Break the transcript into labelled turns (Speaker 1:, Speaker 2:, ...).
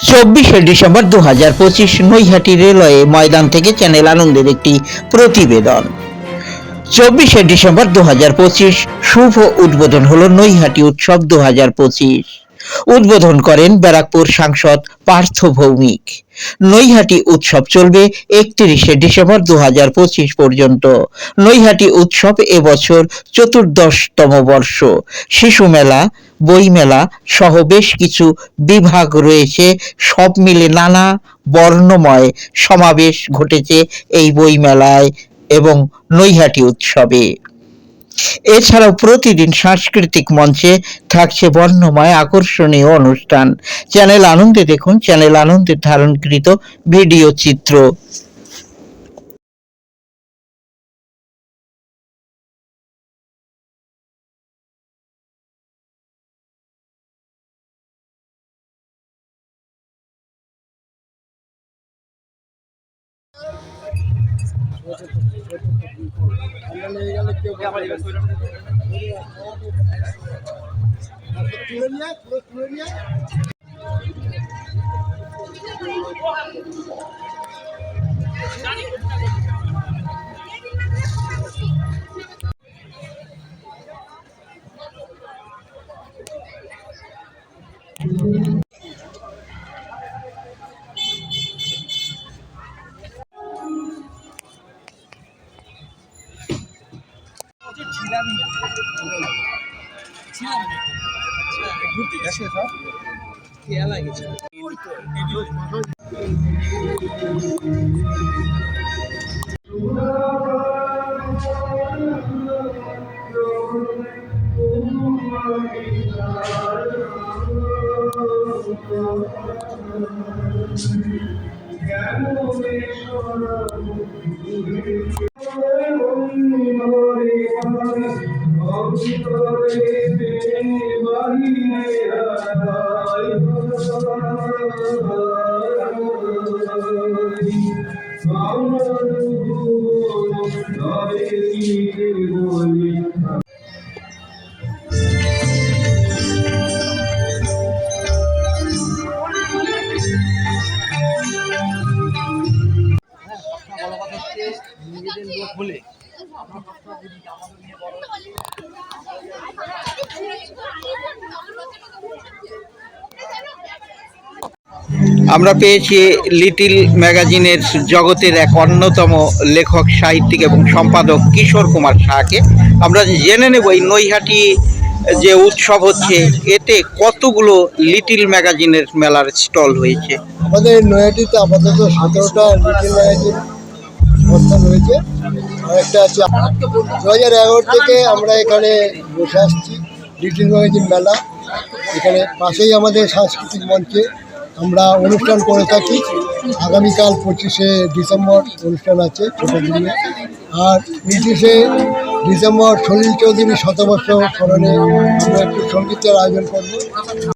Speaker 1: 24শে December 2025 Naihati railway ময়দান থেকে channel আনন্দের একটি প্রতিবেদন। 24শে ডিসেম্বর 2025 শুভ উদ্বোধন হলো নৈহাটি উৎসব 2025। উদ্বোধন করেন ব্যারাকপুর সাংসদ পার্থ ভৌমিক। নৈহাটি উৎসব চলবে 31শে ডিসেম্বর 2025 পর্যন্ত। নৈহাটি উৎসব এবছর 14তম বর্ষ। শিশু মেলা, বই মেলা সহ বেশ কিছু বিভাগ রয়েছে। সব মিলে নানা বর্ণময় সমাবেশ ঘটেছে এই বই মেলায় এবং নৈহাটি উৎসবে। এছাড়াও প্রতিদিন সাংস্কৃতিক মঞ্চে থাকছে বর্ণময় আকর্ষণীয় অনুষ্ঠান। চ্যানেল আনন্দে দেখুন চ্যানেল আনন্দের ধারণকৃত ভিডিও চিত্র।
Speaker 2: নিজেদের লোক বলে
Speaker 1: আমরা পেয়েছি লিটিল ম্যাগাজিনের জগতের এক অন্যতম লেখক, সাহিত্যিক এবং সম্পাদক কিশোর কুমার সাহাকে। আমরা জেনে নেব এই নৈহাটি যে উৎসব হচ্ছে এতে কতগুলো লিটিল ম্যাগাজিনের মেলার স্টল হয়েছে।
Speaker 3: আমাদের নৈহাটিতে আপাতত 17টা লিটিল ম্যাগাজিন অবস্থান রয়েছে। আরেকটা আছে 2011 থেকে আমরা এখানে বসে আসছি লিটিল ম্যাগাজিন মেলা। এখানে পাশেই আমাদের সাংস্কৃতিক মঞ্চে আমরা অনুষ্ঠান করে থাকি। আগামীকাল 25শে ডিসেম্বর অনুষ্ঠান আছে ছোটো দিনে, আর 29শে ডিসেম্বর সলিল চৌধুরীর শতবর্ষ স্মরণে আমরা একটু সঙ্গীতের আয়োজন করব।